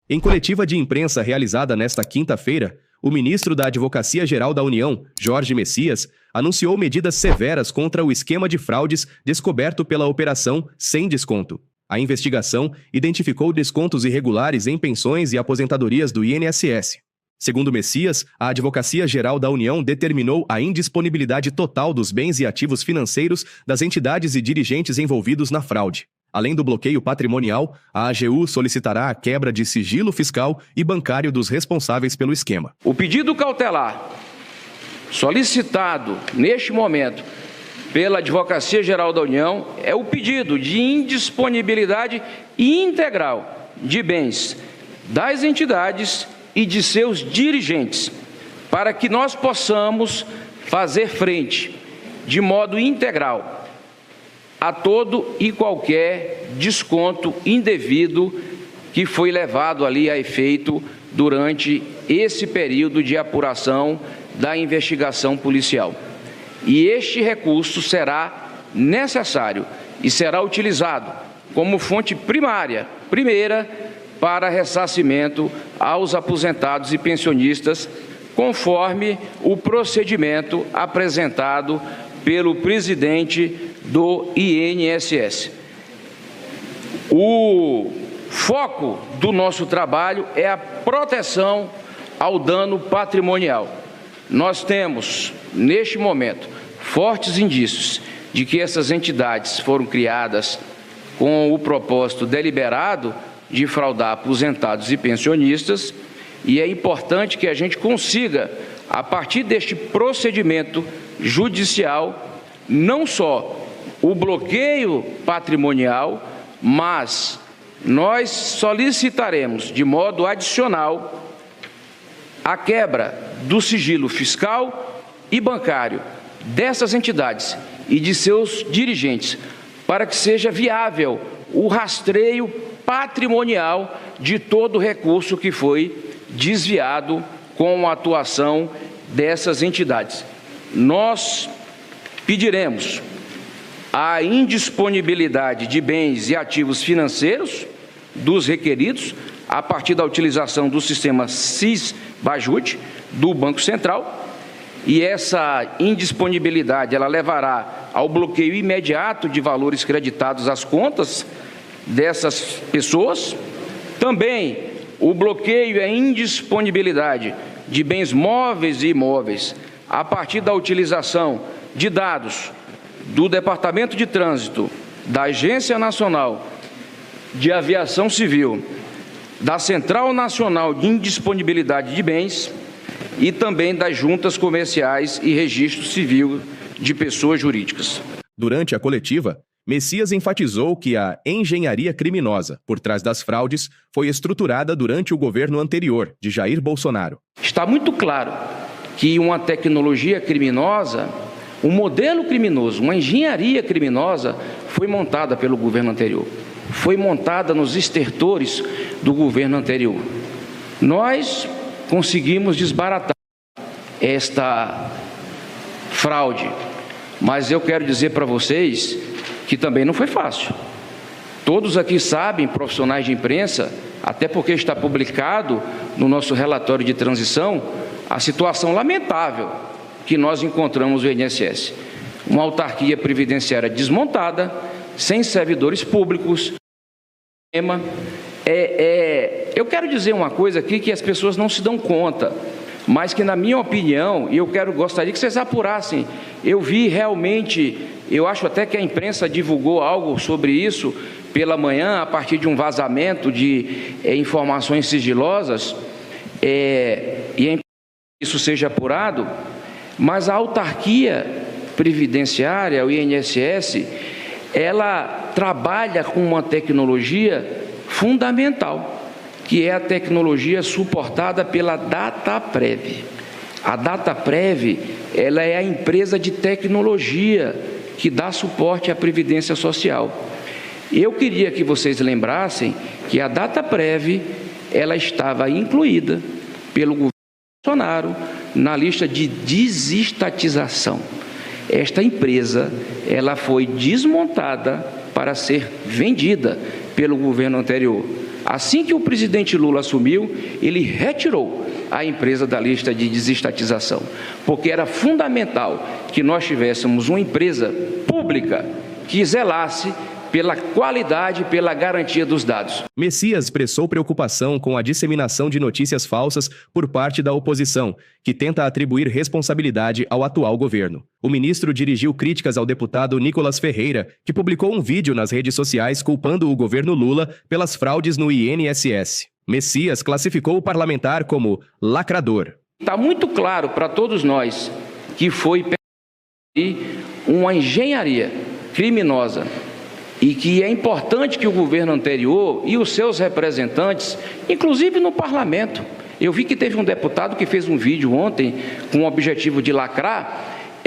Em coletiva de imprensa realizada nesta quinta-feira, o ministro da Advocacia-Geral da União, Jorge Messias, anunciou medidas severas contra o esquema de fraudes descoberto pela Operação Sem Desconto. A investigação identificou descontos irregulares em pensões e aposentadorias do INSS. Segundo Messias, a Advocacia-Geral da União determinou a indisponibilidade total dos bens e ativos financeiros das entidades e dirigentes envolvidos na fraude. Além do bloqueio patrimonial, a AGU solicitará a quebra de sigilo fiscal e bancário dos responsáveis pelo esquema. O pedido cautelar solicitado neste momento pela Advocacia-Geral da União é o pedido de indisponibilidade integral de bens das entidades e de seus dirigentes, para que nós possamos fazer frente de modo integral a todo e qualquer desconto indevido que foi levado ali a efeito durante esse período de apuração da investigação policial. E este recurso será necessário e será utilizado como fonte primeira para ressarcimento aos aposentados e pensionistas, conforme o procedimento apresentado pelo presidente do INSS. O foco do nosso trabalho é a proteção ao dano patrimonial. Nós temos, neste momento, fortes indícios de que essas entidades foram criadas com o propósito deliberado de fraudar aposentados e pensionistas, e é importante que a gente consiga, a partir deste procedimento judicial, não só o bloqueio patrimonial, mas nós solicitaremos de modo adicional a quebra do sigilo fiscal e bancário dessas entidades e de seus dirigentes, para que seja viável o rastreio patrimonial de todo o recurso que foi desviado com a atuação dessas entidades. Nós pediremos a indisponibilidade de bens e ativos financeiros dos requeridos a partir da utilização do sistema SIS-Bajut do Banco Central, e essa indisponibilidade ela levará ao bloqueio imediato de valores creditados às contas dessas pessoas. Também o bloqueio e a indisponibilidade de bens móveis e imóveis a partir da utilização de dados do Departamento de Trânsito, da Agência Nacional de Aviação Civil, da Central Nacional de Indisponibilidade de Bens e também das juntas comerciais e registro civil de pessoas jurídicas. Durante a coletiva, Messias enfatizou que a engenharia criminosa por trás das fraudes foi estruturada durante o governo anterior, de Jair Bolsonaro. Está muito claro que uma tecnologia criminosa, um modelo criminoso, uma engenharia criminosa foi montada pelo governo anterior, foi montada nos estertores do governo anterior. Nós conseguimos desbaratar esta fraude, mas eu quero dizer para vocês que também não foi fácil. Todos aqui sabem, profissionais de imprensa, até porque está publicado no nosso relatório de transição, a situação lamentável que nós encontramos no INSS. Uma autarquia previdenciária desmontada, sem servidores públicos. Eu quero dizer uma coisa aqui que as pessoas não se dão conta, mas que, na minha opinião, e gostaria que vocês apurassem, eu vi realmente, eu acho até que a imprensa divulgou algo sobre isso pela manhã, a partir de um vazamento de informações sigilosas, e isso seja apurado, mas a autarquia previdenciária, o INSS, ela trabalha com uma tecnologia fundamental, que é a tecnologia suportada pela Dataprev. A Dataprev, ela é a empresa de tecnologia que dá suporte à Previdência Social. Eu queria que vocês lembrassem que a Dataprev, ela estava incluída pelo governo Bolsonaro na lista de desestatização. Esta empresa, ela foi desmontada para ser vendida pelo governo anterior. Assim que o presidente Lula assumiu, ele retirou a empresa da lista de desestatização, porque era fundamental que nós tivéssemos uma empresa pública que zelasse pela qualidade e pela garantia dos dados. Messias expressou preocupação com a disseminação de notícias falsas por parte da oposição, que tenta atribuir responsabilidade ao atual governo. O ministro dirigiu críticas ao deputado Nicolas Ferreira, que publicou um vídeo nas redes sociais culpando o governo Lula pelas fraudes no INSS. Messias classificou o parlamentar como lacrador. Está muito claro para todos nós que foi uma engenharia criminosa e que é importante que o governo anterior e os seus representantes, inclusive no parlamento, eu vi que teve um deputado que fez um vídeo ontem com o objetivo de lacrar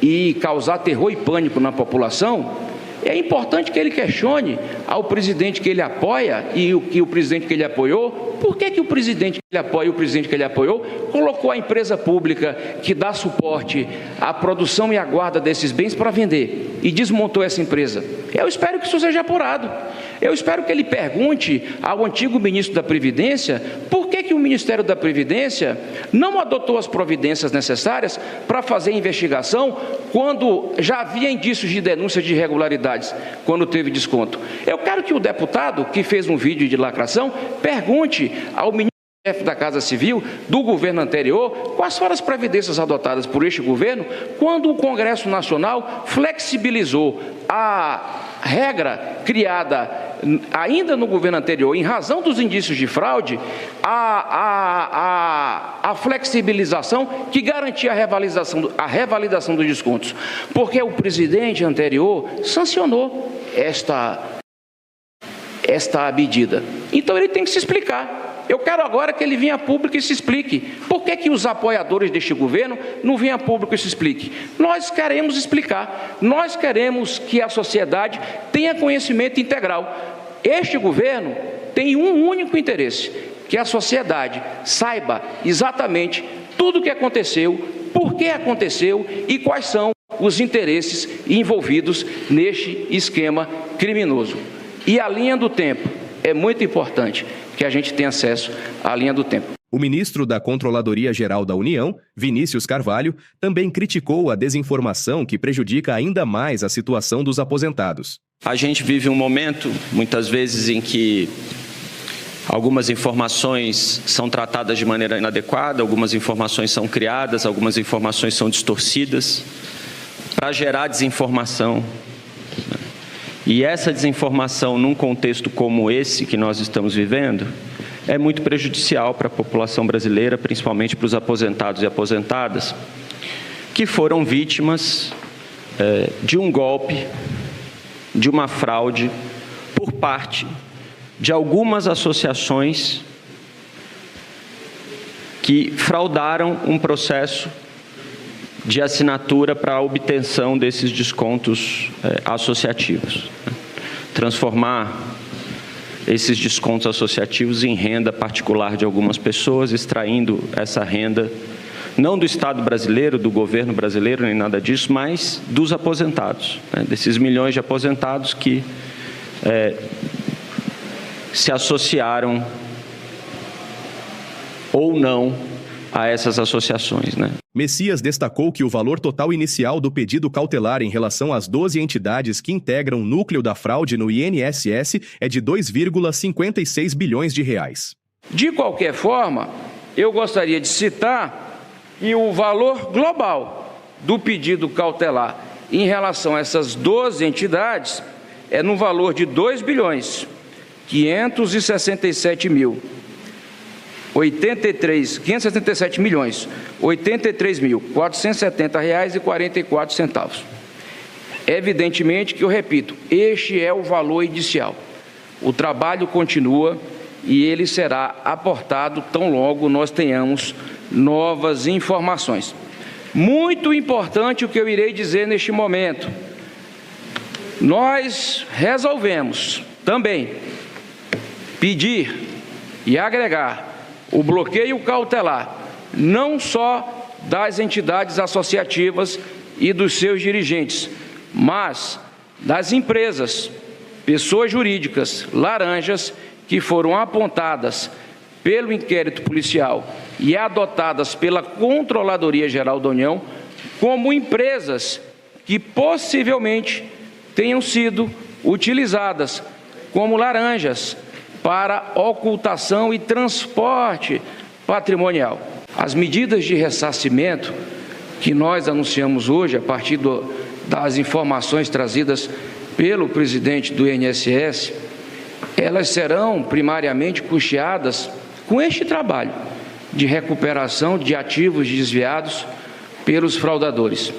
e causar terror e pânico na população. É importante que ele questione ao presidente que ele apoia e o presidente que ele apoiou, por que o presidente que ele apoia e o presidente que ele apoiou colocou a empresa pública que dá suporte à produção e à guarda desses bens para vender e desmontou essa empresa. Eu espero que isso seja apurado. Eu espero que ele pergunte ao antigo ministro da Previdência por que o Ministério da Previdência não adotou as providências necessárias para fazer a investigação quando já havia indícios de denúncia de irregularidades, quando teve desconto. Eu quero que o deputado que fez um vídeo de lacração pergunte ao ministro-chefe da Casa Civil do governo anterior quais foram as providências adotadas por este governo quando o Congresso Nacional flexibilizou a regra criada ainda no governo anterior, em razão dos indícios de fraude, a flexibilização que garantia a revalidação dos descontos, porque o presidente anterior sancionou esta medida. Então ele tem que se explicar. Eu quero agora que ele venha a público e se explique. Por que os apoiadores deste governo não venham a público e se explique? Nós queremos explicar. Nós queremos que a sociedade tenha conhecimento integral. Este governo tem um único interesse, que a sociedade saiba exatamente tudo o que aconteceu, por que aconteceu e quais são os interesses envolvidos neste esquema criminoso. E a linha do tempo é muito importante que a gente tenha acesso à linha do tempo. O ministro da Controladoria Geral da União, Vinícius Carvalho, também criticou a desinformação que prejudica ainda mais a situação dos aposentados. A gente vive um momento, muitas vezes, em que algumas informações são tratadas de maneira inadequada, algumas informações são criadas, algumas informações são distorcidas para gerar desinformação. E essa desinformação, num contexto como esse que nós estamos vivendo, é muito prejudicial para a população brasileira, principalmente para os aposentados e aposentadas, que foram vítimas de um golpe, de uma fraude, por parte de algumas associações que fraudaram um processo de assinatura para a obtenção desses descontos associativos. Transformar esses descontos associativos em renda particular de algumas pessoas, extraindo essa renda, não do Estado brasileiro, do governo brasileiro, nem nada disso, mas dos aposentados, desses milhões de aposentados que se associaram ou não a essas associações, Messias destacou que o valor total inicial do pedido cautelar em relação às 12 entidades que integram o núcleo da fraude no INSS é de 2,56 bilhões de reais. De qualquer forma, eu gostaria de citar que o valor global do pedido cautelar em relação a essas 12 entidades é no valor de 2 bilhões 567 milhões 83.470,44. Evidentemente que eu repito, este é o valor inicial. O trabalho continua e ele será aportado tão logo nós tenhamos novas informações. Muito importante o que eu irei dizer neste momento. Nós resolvemos também pedir e agregar o bloqueio cautelar, não só das entidades associativas e dos seus dirigentes, mas das empresas, pessoas jurídicas, laranjas que foram apontadas pelo inquérito policial e adotadas pela Controladoria Geral da União como empresas que possivelmente tenham sido utilizadas como laranjas para ocultação e transporte patrimonial. As medidas de ressarcimento que nós anunciamos hoje, a partir das informações trazidas pelo presidente do INSS, elas serão primariamente custeadas com este trabalho de recuperação de ativos desviados pelos fraudadores.